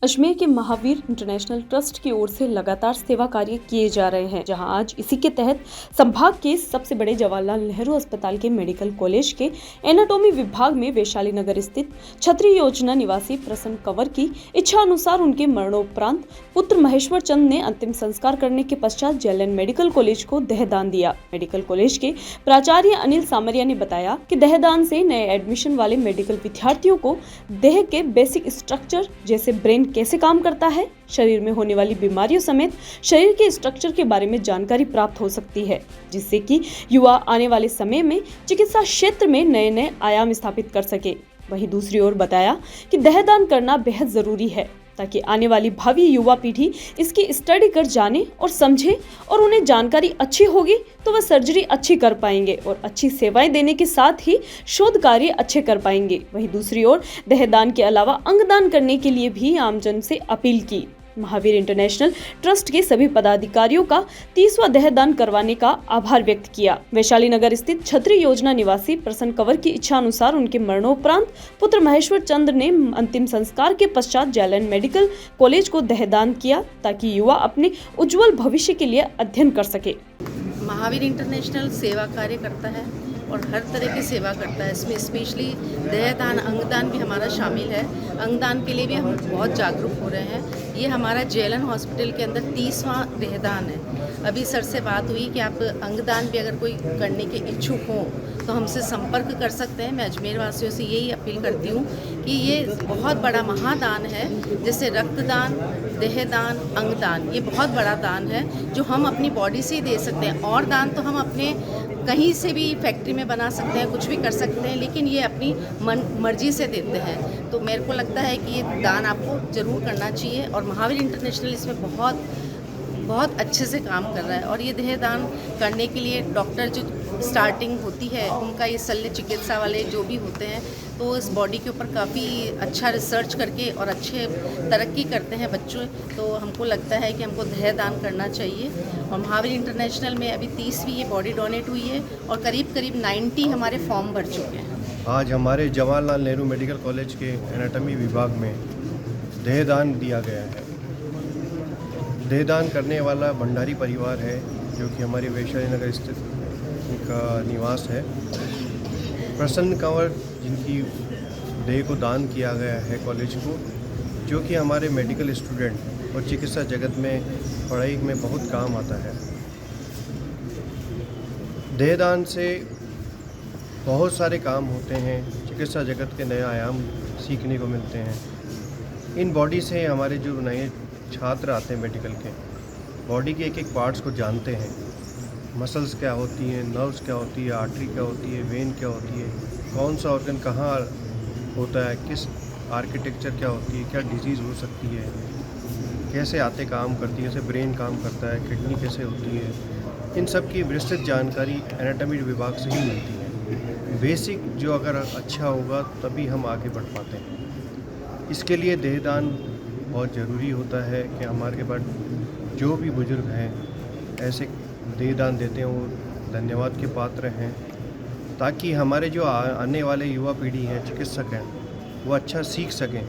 अजमेर के Mahavir international trust की ओर से लगातार सेवा कार्य किए जा रहे हैं, जहां आज इसी के तहत संभाग के सबसे बड़े जवाहरलाल नेहरू अस्पताल के मेडिकल कॉलेज के एनाटॉमी विभाग में वैशाली नगर स्थित छतरी योजना निवासी प्रसन्न कंवर की इच्छा अनुसार उनके मरणोपरांत पुत्र महेश्वर चंद ने अंतिम संस्कार करने के पश्चात जेएलएन मेडिकल कॉलेज को देहदान दिया। मेडिकल कॉलेज के प्राचार्य अनिल सामरिया ने बताया कि देहदान से नए एडमिशन वाले मेडिकल विद्यार्थियों को देह के बेसिक स्ट्रक्चर जैसे ब्रेन कैसे काम करता है, शरीर में होने वाली बीमारियों समेत शरीर के स्ट्रक्चर के बारे में जानकारी प्राप्त हो सकती है, जिससे कि युवा आने वाले समय में चिकित्सा क्षेत्र में नए नए आयाम स्थापित कर सके। वहीं दूसरी ओर बताया कि देहदान करना बेहद जरूरी है ताकि आने वाली भावी युवा पीढ़ी इसकी स्टडी कर जाने और समझे और उन्हें जानकारी अच्छी होगी तो वह सर्जरी अच्छी कर पाएंगे और अच्छी सेवाएं देने के साथ ही शोध कार्य अच्छे कर पाएंगे। वहीं दूसरी ओर देहदान के अलावा अंगदान करने के लिए भी आमजन से अपील की। महावीर इंटरनेशनल ट्रस्ट के सभी पदाधिकारियों का 30वां देहदान करवाने का आभार व्यक्त किया। वैशाली नगर स्थित छतरी योजना निवासी प्रसन्न कंवर की इच्छा अनुसार उनके मरणोपरांत पुत्र महेश्वर चंद ने अंतिम संस्कार के पश्चात जेएलएन मेडिकल कॉलेज को देहदान किया ताकि युवा अपने उज्जवल भविष्य के लिए अध्ययन कर सके। महावीर इंटरनेशनल सेवा कार्य करता है और हर तरह की सेवा करता है। इसमें स्पेशली देहदान, अंगदान भी हमारा शामिल है। अंगदान के लिए भी हम बहुत जागरूक हो रहे हैं। ये हमारा जेएलएन हॉस्पिटल के अंदर 30वां देहदान है। अभी सर से बात हुई कि आप अंगदान भी अगर कोई करने के इच्छुक हों तो हमसे संपर्क कर सकते हैं। मैं अजमेर वासियों से यही अपील करती हूँ कि ये बहुत बड़ा महादान है, जैसे रक्तदान, देहदान, अंगदान, ये बहुत बड़ा दान है जो हम अपनी बॉडी से ही दे सकते हैं। और दान तो हम अपने कहीं से भी फैक्ट्री में बना सकते हैं, कुछ भी कर सकते हैं, लेकिन ये अपनी मर्जी से देते हैं। तो मेरे को लगता है कि ये दान आपको ज़रूर करना चाहिए और महावीर इंटरनेशनल इसमें बहुत अच्छे से काम कर रहा है। और ये देहदान करने के लिए डॉक्टर जो स्टार्टिंग होती है उनका ये शल्य चिकित्सा वाले जो भी होते हैं तो इस बॉडी के ऊपर काफ़ी अच्छा रिसर्च करके और अच्छे तरक्की करते हैं बच्चों। तो हमको लगता है कि हमको देहदान करना चाहिए। और महावीर इंटरनेशनल में अभी 30वीं ये बॉडी डोनेट हुई है और करीब 90 हमारे फॉर्म भर चुके हैं। आज हमारे जवाहरलाल नेहरू मेडिकल कॉलेज के एनाटॉमी विभाग में देहदान दिया गया है। देहदान करने वाला भंडारी परिवार है जो कि हमारे वैशाली नगर स्थित उनका निवास है। प्रसन्न कंवर जिनकी देह को दान किया गया है कॉलेज को, जो कि हमारे मेडिकल स्टूडेंट और चिकित्सा जगत में पढ़ाई में बहुत काम आता है। देहदान से बहुत सारे काम होते हैं, चिकित्सा जगत के नए आयाम सीखने को मिलते हैं। इन बॉडी से हमारे जो नए छात्र आते हैं मेडिकल के, बॉडी के एक एक पार्ट्स को जानते हैं। मसल्स क्या होती हैं, नर्व्स क्या होती है, आर्टरी क्या होती है, वेन क्या होती है, कौन सा ऑर्गन कहाँ होता है, किस आर्किटेक्चर क्या होती है, क्या डिजीज़ हो सकती है, कैसे आते काम करती है, जैसे ब्रेन काम करता है, किडनी कैसे होती है, इन सब की विस्तृत जानकारी एनाटॉमी विभाग से ही मिलती है। बेसिक जो अगर अच्छा होगा तभी हम आगे बढ़ पाते हैं। इसके लिए देहदान बहुत ज़रूरी होता है कि हमारे के बाद जो भी बुज़ुर्ग हैं ऐसे देहदान देते हैं वो धन्यवाद के पात्र हैं, ताकि हमारे जो आने वाले युवा पीढ़ी हैं, चिकित्सक हैं, वो अच्छा सीख सकें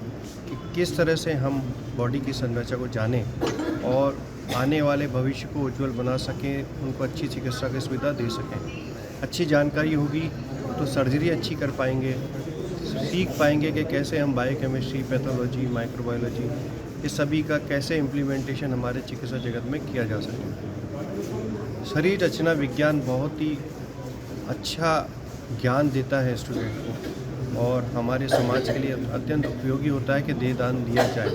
कि किस तरह से हम बॉडी की संरचना को जानें और आने वाले भविष्य को उज्जवल बना सकें, उनको अच्छी चिकित्सा की सुविधा दे सकें। अच्छी जानकारी होगी तो सर्जरी अच्छी कर पाएंगे, सीख पाएंगे कि कैसे हम बायोकेमिस्ट्री, पैथोलॉजी, माइक्रोबायोलॉजी, इस सभी का कैसे इम्प्लीमेंटेशन हमारे चिकित्सा जगत में किया जा सके। शरीर रचना विज्ञान बहुत ही अच्छा ज्ञान देता है स्टूडेंट को और हमारे समाज के लिए अत्यंत उपयोगी होता है कि देहदान दिया जाए।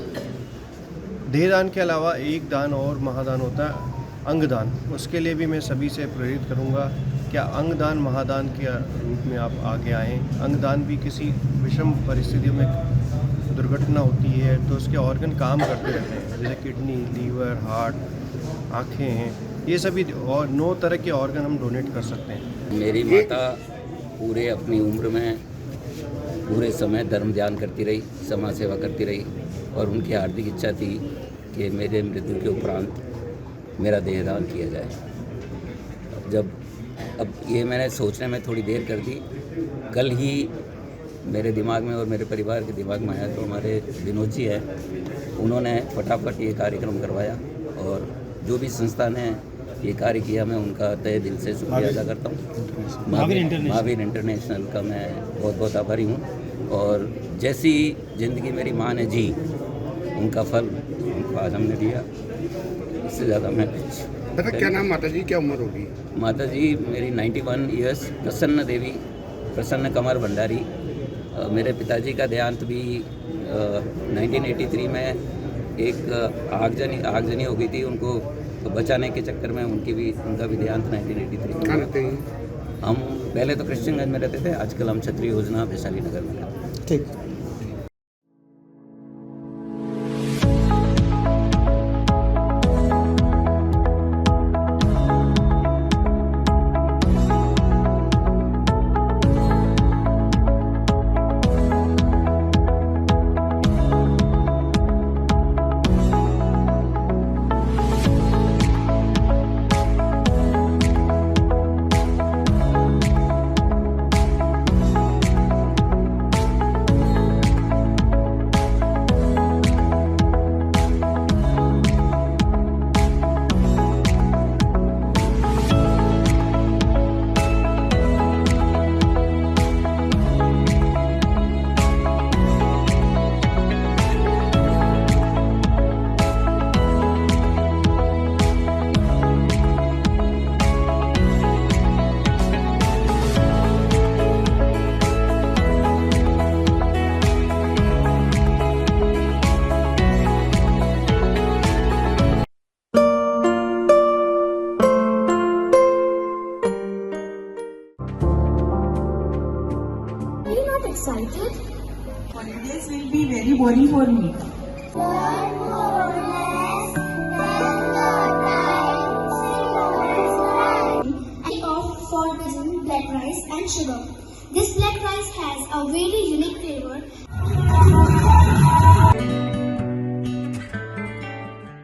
देहदान के अलावा एक दान और महादान होता है अंगदान। उसके लिए भी मैं सभी से प्रेरित करूंगा क्या अंगदान महादान के रूप में आप आगे आएँ। अंगदान भी किसी विषम परिस्थितियों में दुर्घटना होती है तो उसके ऑर्गन काम करते रहते हैं, जैसे किडनी, लीवर, हार्ट, आँखें हैं, ये सभी और 9 तरह के ऑर्गन हम डोनेट कर सकते हैं। मेरी माता पूरे अपनी उम्र में पूरे समय धर्म ध्यान करती रही, समाज सेवा करती रही और उनकी हार्दिक इच्छा थी कि मेरे मृत्यु के उपरांत मेरा देहदान किया जाए। अब ये मैंने सोचने में थोड़ी देर कर दी। कल ही मेरे दिमाग में और मेरे परिवार के दिमाग में आया तो हमारे विनोद जी है, उन्होंने फटाफट ये कार्यक्रम करवाया और जो भी संस्था ने ये कार्य किया मैं उनका तहे दिल से शुक्रिया अदा करता हूँ। महावीर इंटरनेशनल का मैं बहुत बहुत आभारी हूँ और जैसी ज़िंदगी मेरी माँ ने जी उनका फल उनको आज हमने दिया, इससे ज़्यादा मैं कुछ। बेटा क्या नाम माता जी, क्या उम्र होगी? माता जी मेरी 91 ईयर्स, प्रसन्न देवी, प्रसन्न कमर भंडारी। मेरे पिताजी का देहांत भी 1983 में एक आगजनी हो गई थी, उनको बचाने के चक्कर में उनका भी देहांत 1983 में। कहाँ रहते हैं? हम पहले तो कृष्णगंज में रहते थे, आजकल हम क्षत्रिय योजना वैशाली नगर में रहते हैं। ठीक। Are you not excited? Holidays will be very boring for me. And off for visiting black rice and sugar. This black rice has a very unique flavor